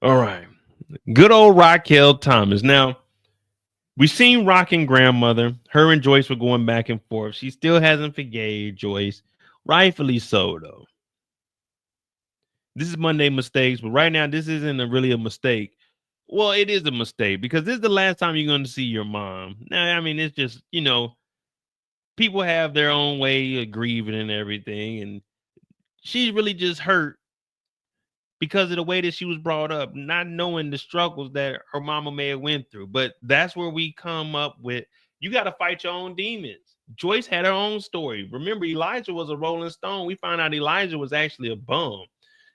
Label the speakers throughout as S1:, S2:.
S1: All right. Good old Raquel Thomas. Now, we've seen Rock and grandmother. Her and Joyce were going back and forth. She still hasn't forgave Joyce. Rightfully so, though. This is Monday mistakes, but right now, this isn't really a mistake. Well, it is a mistake because this is the last time you're going to see your mom. Now, I mean, it's just, people have their own way of grieving and everything. And she's really just hurt because of the way that she was brought up, not knowing the struggles that her mama may have went through. But that's where we come up with, you got to fight your own demons. Joyce had her own story. Remember, Elijah was a Rolling Stone. We found out Elijah was actually a bum.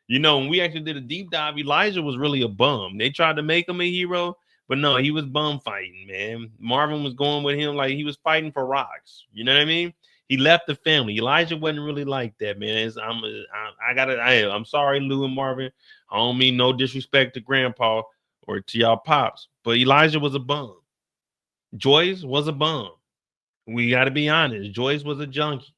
S1: When we actually did a deep dive, Elijah was really a bum. They tried to make him a hero, but no, he was bum fighting, man. Marvin was going with him like he was fighting for Raqs. You know what I mean? He left the family. Elijah wasn't really like that, man. I'm sorry, Lou and Marvin. I don't mean no disrespect to Grandpa or to y'all pops, but Elijah was a bum. Joyce was a bum. We got to be honest. Joyce was a junkie.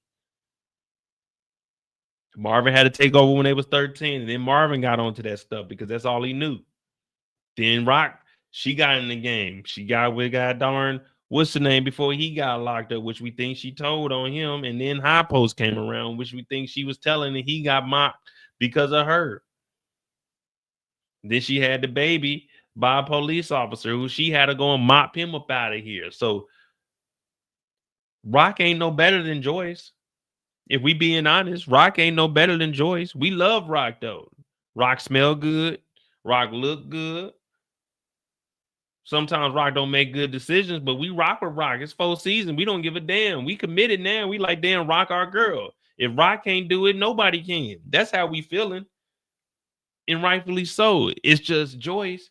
S1: Marvin had to take over when they was 13, and then Marvin got onto that stuff because that's all he knew. Then Rock, she got in the game. She got with darn what's the name before he got locked up, which we think she told on him, and then High Post came around, which we think she was telling, and he got mocked because of her. Then she had the baby by a police officer who she had to go and mop him up out of here. So Rock ain't no better than Joyce. If we being honest, Rock ain't no better than Joyce. We love Rock though. Rock smell good. Rock look good. Sometimes Rock don't make good decisions, but we rock with Rock. It's 4 seasons. We don't give a damn. We committed now. We like, damn, Rock our girl. If Rock can't do it, nobody can. That's how we feeling. And rightfully so. It's just Joyce.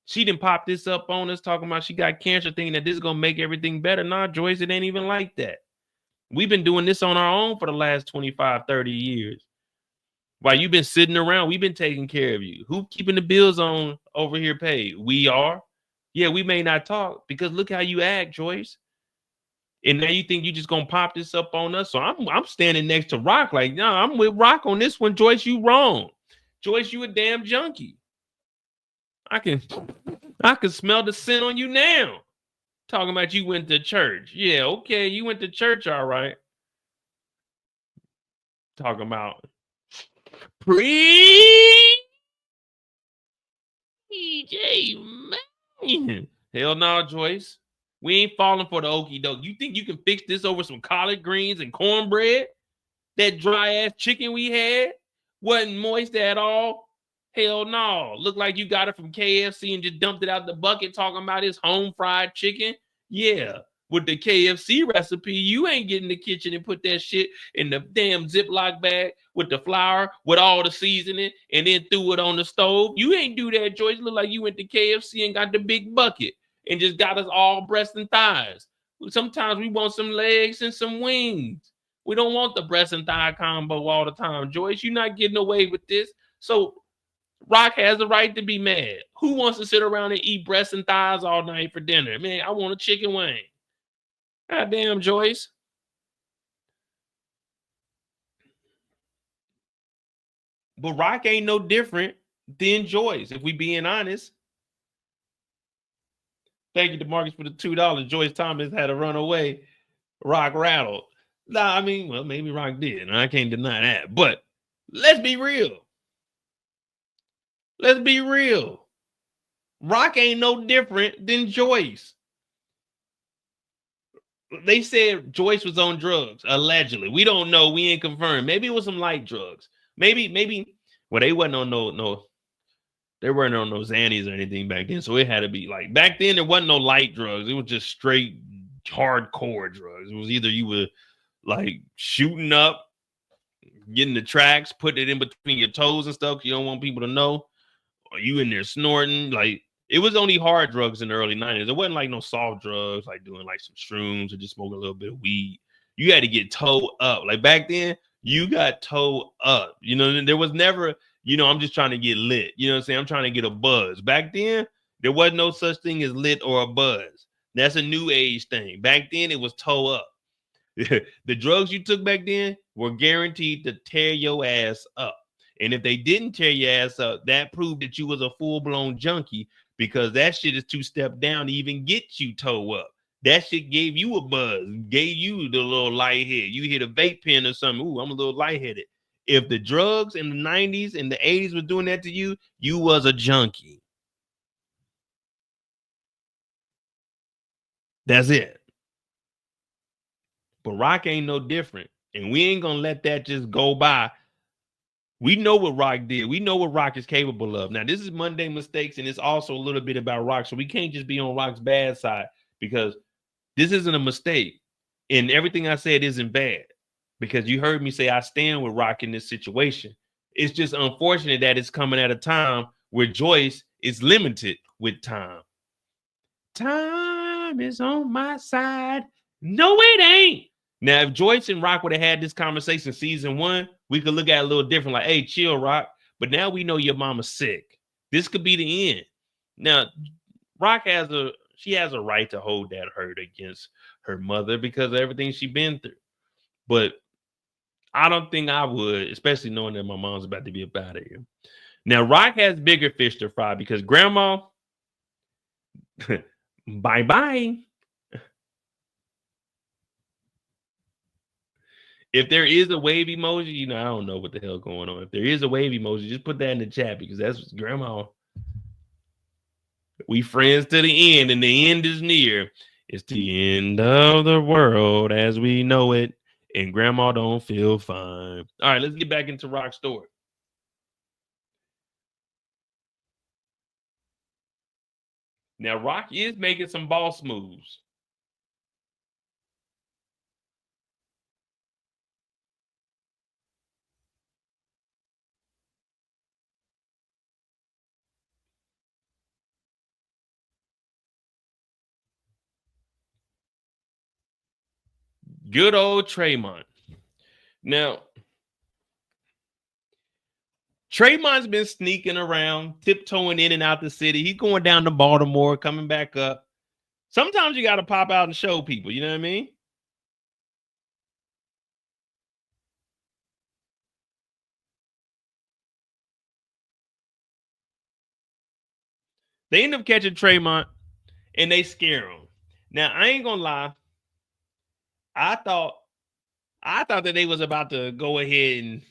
S1: She didn't pop this up on us talking about she got cancer, thinking that this is going to make everything better. Nah, Joyce, it ain't even like that. We've been doing this on our own for the last 25, 30 years. While you've been sitting around, we've been taking care of you. Who keeping the bills on over here paid? We are. Yeah, we may not talk because look how you act, Joyce. And now you think you just gonna pop this up on us. So I'm standing next to Rock like, no, I'm with Rock on this one. Joyce, you wrong. Joyce, you a damn junkie. I can smell the sin on you now. Talking about you went to church. Yeah, okay, you went to church, all right. Talking about man. Hell no, Joyce. We ain't falling for the okie doke. You think you can fix this over some collard greens and cornbread? That dry ass chicken we had wasn't moist at all. Hell no. Looked like you got it from KFC and just dumped it out the bucket talking about his home fried chicken. Yeah. With the KFC recipe, you ain't get in the kitchen and put that shit in the damn Ziploc bag with the flour, with all the seasoning, and then threw it on the stove. You ain't do that, Joyce. Look like you went to KFC and got the big bucket and just got us all breasts and thighs. Sometimes we want some legs and some wings. We don't want the breast and thigh combo all the time, Joyce. You're not getting away with this. So Rock has the right to be mad. Who wants to sit around and eat breasts and thighs all night for dinner? Man, I want a chicken wing. God damn, Joyce. But Rock ain't no different than Joyce, if we being honest. Thank you to Marcus for the $2. Joyce Thomas had to run away. Rock rattled. Nah, I mean, well, maybe Rock did. And I can't deny that. But let's be real. Let's be real. Rock ain't no different than Joyce. They said Joyce was on drugs, allegedly. We don't know. We ain't confirmed. Maybe it was some light drugs. Maybe. Well, they wasn't on no. They weren't on no Xannies or anything back then. So it had to be like back then. There wasn't no light drugs. It was just straight hardcore drugs. It was either you were like shooting up, getting the tracks, putting it in between your toes and stuff. You don't want people to know. Or you in there snorting like. It was only hard drugs in the early 90s. It wasn't like no soft drugs, like doing like some shrooms or just smoking a little bit of weed. You had to get towed up. Like back then, you got towed up. There was never, I'm just trying to get lit. You know what I'm saying? I'm trying to get a buzz. Back then, there was no such thing as lit or a buzz. That's a new age thing. Back then, it was toe up. The drugs you took back then were guaranteed to tear your ass up. And if they didn't tear your ass up, that proved that you was a full-blown junkie, because that shit is 2 step down to even get you toe up. That shit gave you a buzz, gave you the little lighthead. You hit a vape pen or something. Ooh, I'm a little lightheaded. If the drugs in the 90s and the 80s was doing that to you, you was a junkie. That's it. But rock ain't no different. And we ain't gonna let that just go by. We know what Rock did. We know what Rock is capable of. Now, this is Monday Mistakes, and it's also a little bit about Rock. So we can't just be on Rock's bad side, because this isn't a mistake. And everything I said isn't bad, because you heard me say I stand with Rock in this situation. It's just unfortunate that it's coming at a time where Joyce is limited with time. Time is on my side. No, it ain't. Now, if Joyce and Rock would have had this conversation season 1, we could look at it a little different. Like, hey, chill, Rock. But now we know your mama's sick. This could be the end. Now, Rock has a right to hold that hurt against her mother because of everything she's been through. But I don't think I would, especially knowing that my mom's about to be up out of here. Now, Rock has bigger fish to fry because grandma, bye-bye. If there is a wave emoji, I don't know what the hell going on. If there is a wave emoji, just put that in the chat, because that's grandma. We friends to the end, and the end is near. It's the end of the world as we know it, and grandma don't feel fine. All right, let's get back into Rock's story. Now, Rock is making some boss moves. Good old Tremont. Now, Tremont's been sneaking around, tiptoeing in and out the city. He's going down to Baltimore, coming back up. Sometimes you got to pop out and show people, you know what I mean? They end up catching Tremont, and they scare him. Now, I ain't gonna lie. I thought that they was about to go ahead and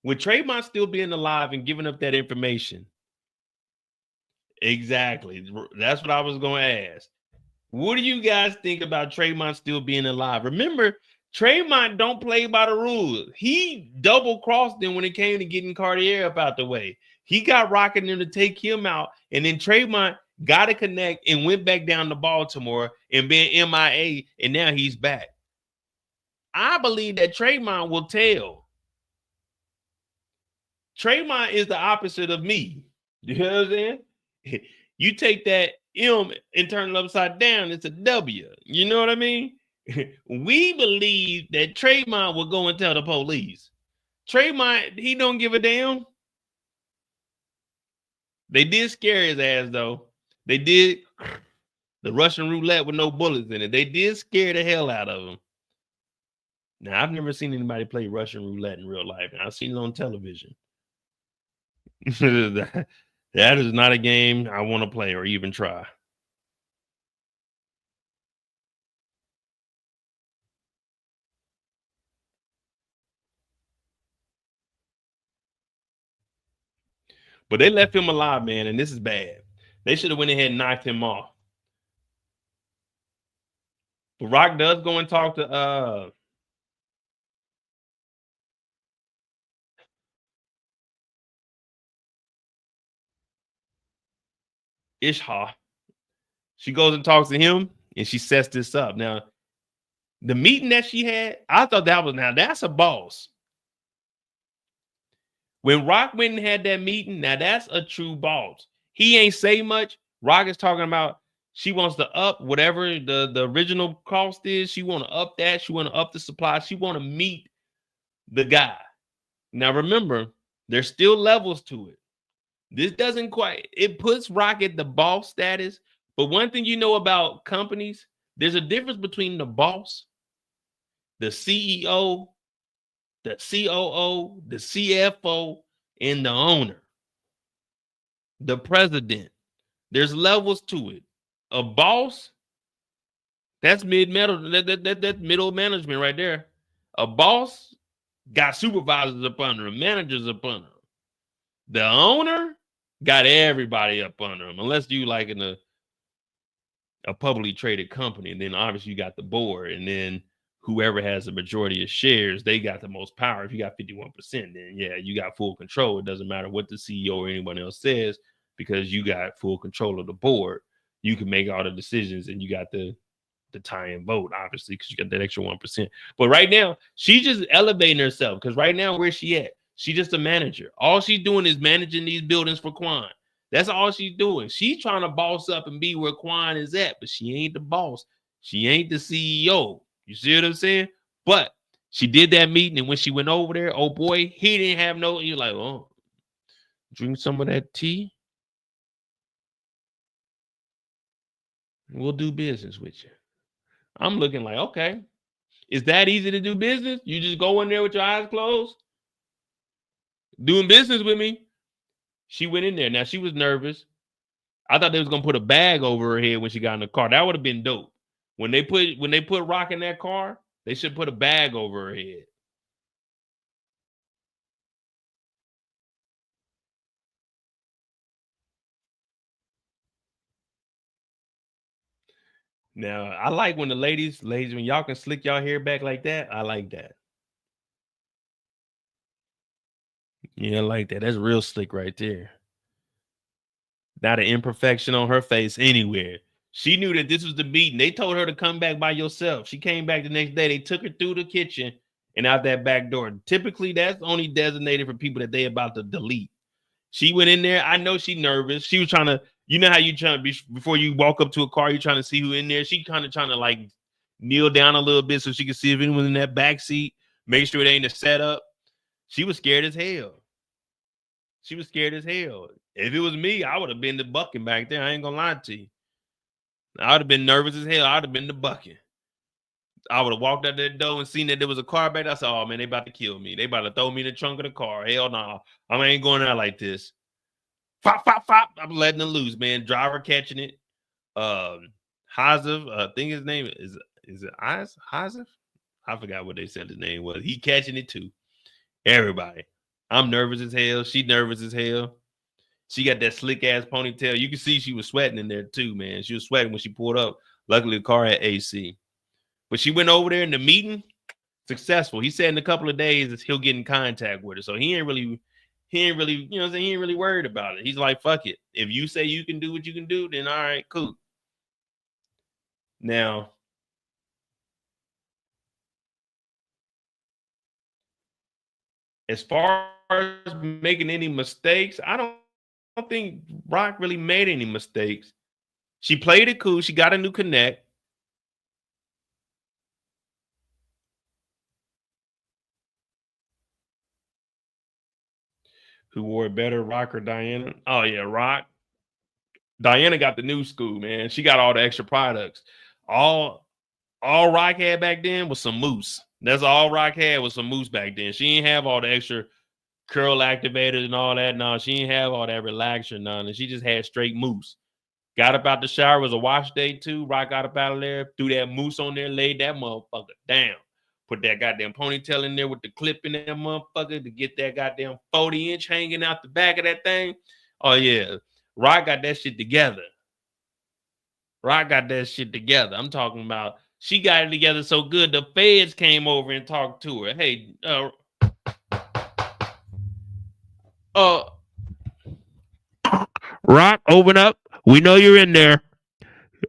S1: with Tremont still being alive and giving up that information. Exactly. That's what I was going to ask. What do you guys think about Tremont still being alive? Remember, Tremont don't play by the rules. He double-crossed them when it came to getting Cartier up out the way. He got rocking them to take him out, and then Tremont got to connect and went back down to Baltimore and been MIA, and now he's back. I believe that Tremont will tell. Tremont is the opposite of me. You know what I'm saying? You take that M and turn it upside down, it's a W. You know what I mean? We believe that Tremont will go and tell the police. Tremont, he don't give a damn. They did scare his ass, though. They did the Russian roulette with no bullets in it. They did scare the hell out of him. Now, I've never seen anybody play Russian roulette in real life, and I've seen it on television. That is not a game I want to play or even try. But they left him alive, man, and this is bad. They should have went ahead and knocked him off. But Rock does go and talk to Ishha. She goes and talks to him, and she sets this up. Now, the meeting that she had, I thought that's a boss. When Rock went and had that meeting, now that's a true boss. He ain't say much. Rock is talking about she wants to up whatever the original cost is. She want to up that. She want to up the supply. She want to meet the guy. Now, remember, there's still levels to it. This doesn't quite, it puts Rock at the boss status. But one thing you know about companies, there's a difference between the boss, the CEO, the COO, the CFO, and the owner, the president. There's levels to it. A boss, that's mid-middle, that middle management right there. A boss got supervisors up under him, managers up under him. The owner got everybody up under him, unless you like in a publicly traded company. And then obviously you got the board, and then whoever has the majority of shares, they got the most power. If you got 51%, then yeah, you got full control. It doesn't matter what the CEO or anyone else says, because you got full control of the board. You can make all the decisions, and you got the tie and vote, obviously, because you got that extra 1%. But right now, she's just elevating herself, because right now, where's she at? She's just a manager. All she's doing is managing these buildings for Quan. That's all she's doing. She's trying to boss up and be where Quan is at, but she ain't the boss. She ain't the CEO. You see what I'm saying? But she did that meeting, and when she went over there, oh boy, he didn't have no. You're like, oh, drink some of that tea. We'll do business with you. I'm looking like, okay, is that easy to do business? You just go in there with your eyes closed, doing business with me? She went in there. Now she was nervous. I thought they was gonna put a bag over her head when she got in the car. That would have been dope. When they put Raq in that car, they should put a bag over her head. Now I like when the ladies, when y'all can slick y'all hair back like that. I like that. Yeah, I like that. That's real slick right there. Not an imperfection on her face anywhere. She knew that this was the meeting. They told her to come back by yourself. She came back the next day. They took her through the kitchen and out that back door. Typically, that's only designated for people that they about to delete. She went in there. I know she nervous. She was trying to, you know how you trying to be before you walk up to a car, you're trying to see who in there. She kind of trying to like kneel down a little bit so she could see if anyone's in that back seat. Make sure it ain't a setup. She was scared as hell. She was scared as hell. If it was me, I would have been the bucking back there. I ain't gonna lie to you. I would have been nervous as hell. I would have been the bucking. I would have walked out that door and seen that there was a car back there. I said, oh man, they about to kill me. They about to throw me in the trunk of the car. Hell no. Nah. I ain't going out like this. Fop, fop, fop. I'm letting it loose, man. Driver catching it. Hazif, I think his name is it Hazif? I forgot what they said his name was. He catching it too. Everybody. I'm nervous as hell. She nervous as hell. She got that slick ass ponytail. You can see she was sweating in there too, man. She was sweating when she pulled up. Luckily, the car had AC. But she went over there in the meeting, successful. He said in a couple of days he'll get in contact with her. So he ain't really, you know what I'm saying? He ain't really worried about it. He's like, fuck it. If you say you can do what you can do, then all right, cool. Now, as far as making any mistakes, I don't think Raq really made any mistakes. She played it cool. She got a new connect. Who wore it better, Raq or Diana? Oh yeah, Raq. Diana got the new school, man. She got all the extra products. All Raq had back then was some mousse. That's all Raq had was some mousse back then. She didn't have all the extra curl activators and all that. No, she didn't have all that relaxer, none. And she just had straight mousse. Got up out the shower. It was a wash day too. Raq got up out of there, threw that mousse on there, laid that motherfucker down. Put that goddamn ponytail in there with the clip in that motherfucker to get that goddamn 40-inch hanging out the back of that thing. Oh yeah. Raq got that shit together. Raq got that shit together. I'm talking about she got it together so good the feds came over and talked to her. Hey, Raq, open up. We know you're in there.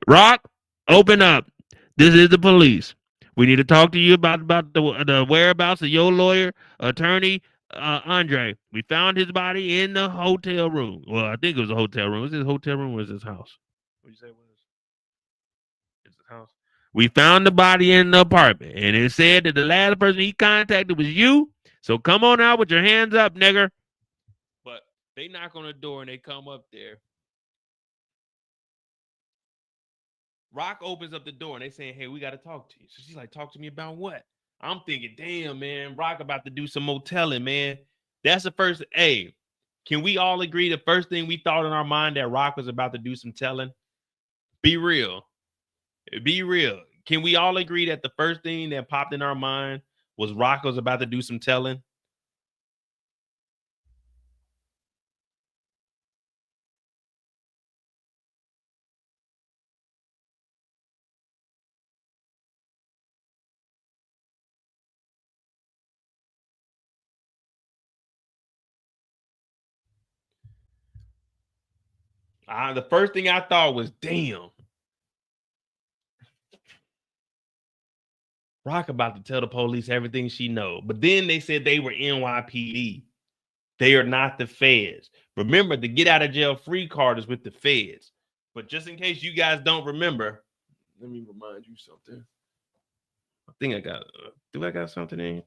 S1: Raq, open up. This is the police. We need to talk to you about the whereabouts of your lawyer, attorney, Andre. We found his body in the hotel room. Well, I think it was a hotel room. Was it his hotel room or was it his house? What did you say it was? It's his house. We found the body in the apartment, and it said that the last person he contacted was you. So come on out with your hands up, nigger. But they knock on the door and they come up there. Raq opens up the door and they saying, hey, we got to talk to you. So she's like, talk to me about what? I'm thinking, damn, man, Rock about to do some more telling, man. That's the first. Hey, can we all agree the first thing we thought in our mind that Rock was about to do some telling? Be real. Be real. Can we all agree that the first thing that popped in our mind was Rock was about to do some telling? The first thing I thought was, damn, Rock about to tell the police everything she know. But then they said they were NYPD. They are not the feds. Remember, the get out of jail free card is with the feds. But just in case you guys don't remember, let me remind you something. I think I got. Do I got something in?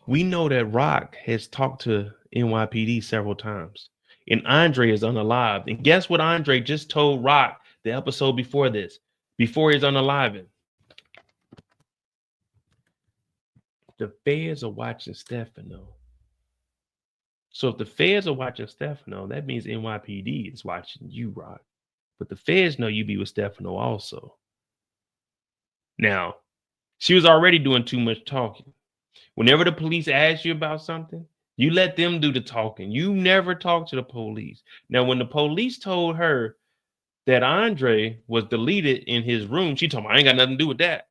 S1: We know that Rock has talked to NYPD several times, and Andre is unalived. And guess what Andre just told Rock the episode before this, before he's unaliving? The feds are watching Stefano. So if the feds are watching Stefano, that means NYPD is watching you, Rock. But the feds know you be with Stefano also. Now, she was already doing too much talking. Whenever the police ask you about something, you let them do the talking. You never talk to the police. Now, when the police told her that Andre was deleted in his room, she told me, I ain't got nothing to do with that.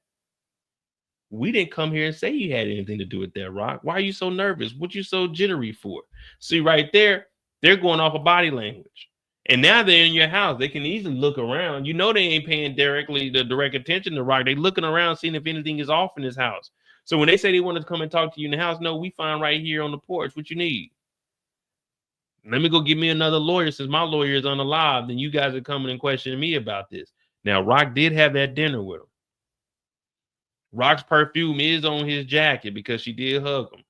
S1: We didn't come here and say you had anything to do with that, Rock. Why are you so nervous? What you so jittery for? See, right there, they're going off of body language. And now they're in your house. They can easily look around. You know they ain't paying directly the direct attention to Rock. They looking around, seeing if anything is off in his house. So when they say they want to come and talk to you in the house, no, we find right here on the porch what you need. Let me go get me another lawyer since my lawyer is unalive. Then you guys are coming and questioning me about this. Now, Rock did have that dinner with him. Rock's perfume is on his jacket because she did hug him.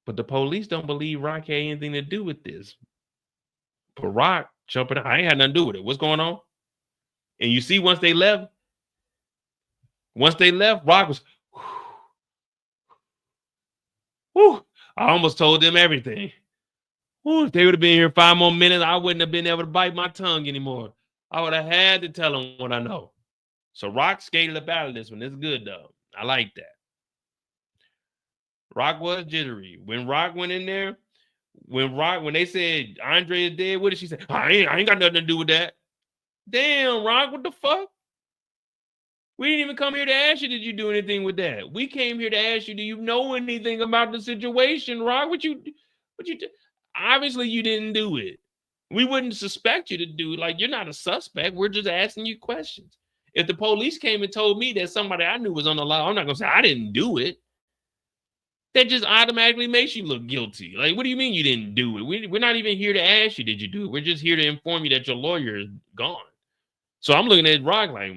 S1: But the police don't believe Rock had anything to do with this. But Rock jumping, I ain't had nothing to do with it. What's going on? And you see, once they left, Rock was, whew, I almost told them everything. Whew, if they would have been here 5 more minutes, I wouldn't have been able to bite my tongue anymore. I would have had to tell them what I know. So Rock skated up out of this one. It's good though. I like that. Rock was jittery. When Rock went in there, when they said Andre is dead, what did she say? I ain't got nothing to do with that. Damn, Rock, what the fuck? We didn't even come here to ask you, did you do anything with that? We came here to ask you, do you know anything about the situation, Rock? What you obviously you didn't do it. We wouldn't suspect you to do it. Like, you're not a suspect. We're just asking you questions. If the police came and told me that somebody I knew was on the line, I'm not gonna say I didn't do it. That just automatically makes you look guilty. Like, what do you mean you didn't do it? We're not even here to ask you, did you do it? We're just here to inform you that your lawyer is gone. So I'm looking at Rock like,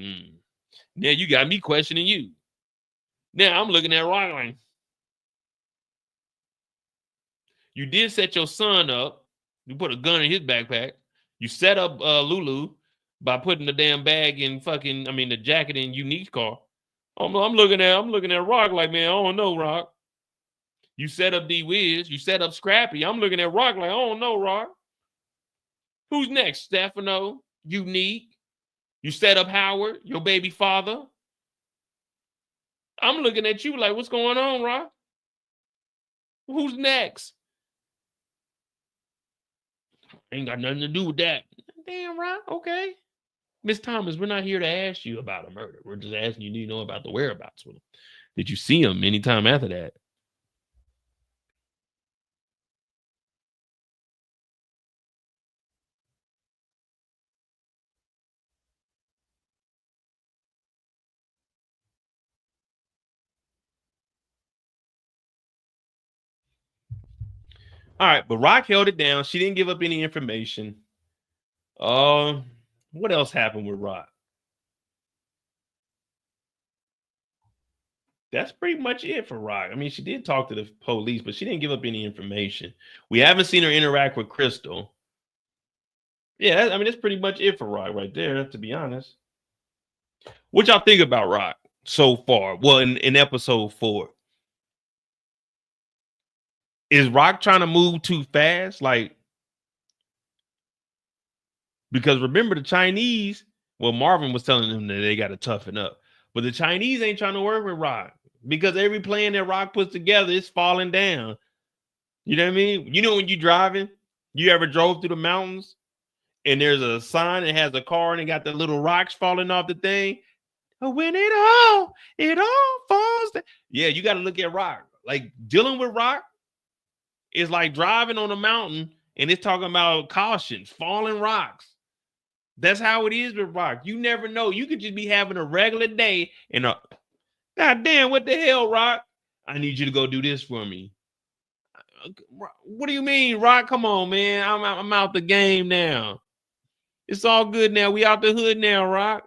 S1: now you got me questioning you. Now I'm looking at Rock like, you did set your son up. You put a gun in his backpack. You set up Lulu by putting the damn bag in the jacket in Unique's car. I'm looking at Rock like, man, I don't know, Rock. You set up D-Wiz. You set up Scrappy. I'm looking at Rock like, I don't know, Rock. Who's next? Stefano, Unique. You set up Howard, your baby father. I'm looking at you like, what's going on, Rock? Who's next? Ain't got nothing to do with that. Damn, Rock. Okay. Miss Thomas, we're not here to ask you about a murder. We're just asking you, do you know about the whereabouts with him? Did you see him anytime after that? All right, but Rock held it down. She didn't give up any information. What else happened with Rock? That's pretty much it for Rock. I mean, she did talk to the police, but she didn't give up any information. We haven't seen her interact with Crystal. Yeah, I mean, that's pretty much it for Rock right there, to be honest. What y'all think about Rock so far? Well, in episode 4. Is Rock trying to move too fast? Like, because remember the Chinese, well, Marvin was telling them that they got to toughen up. But the Chinese ain't trying to work with Rock because every plan that Rock puts together is falling down. You know what I mean? You know, when you driving, you ever drove through the mountains and there's a sign that has a car and it got the little rocks falling off the thing. Oh, when it all falls down. Yeah, you got to look at Rock. Like dealing with Rock is like driving on a mountain and it's talking about cautions, falling rocks. That's how it is with Rock. You never know. You could just be having a regular day and God damn, what the hell, Rock? I need you to go do this for me. What do you mean, Rock? Come on, man. I'm out the game now. It's all good now. We out the hood now, Rock.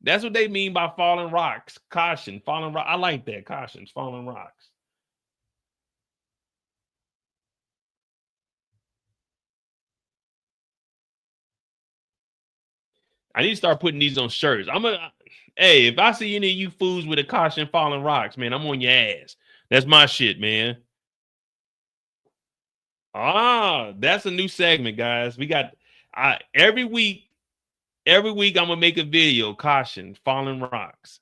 S1: That's what they mean by falling rocks. Caution, falling rock. I like that. Cautions, falling rocks. I need to start putting these on shirts. Hey, if I see any of you fools with a caution, falling rocks, man, I'm on your ass. That's my shit, man. That's a new segment, guys. We got every week. Every week, I'm gonna make a video. Caution, falling rocks.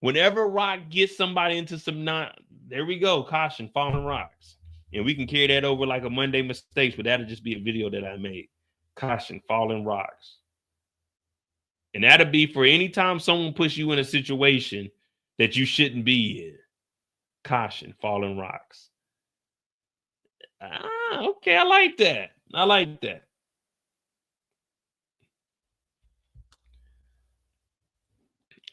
S1: Whenever Rock gets somebody into some there we go. Caution, falling rocks, and we can carry that over like a Monday mistakes, but that'll just be a video that I made. Caution, falling rocks, and that'll be for any time someone puts you in a situation that you shouldn't be in. Caution, falling rocks. Okay, I like that. I like that.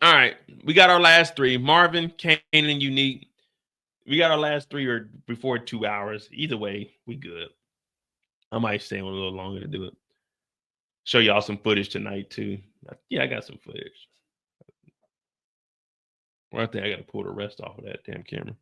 S1: All right, we got our last 3: Marvin, Kanan, Unique. We got our last 3 or before 2 hours. Either way, we good. I might stay on a little longer to do it. Show y'all some footage tonight too. Yeah, I got some footage. Right there, I got to pull the rest off of that damn camera.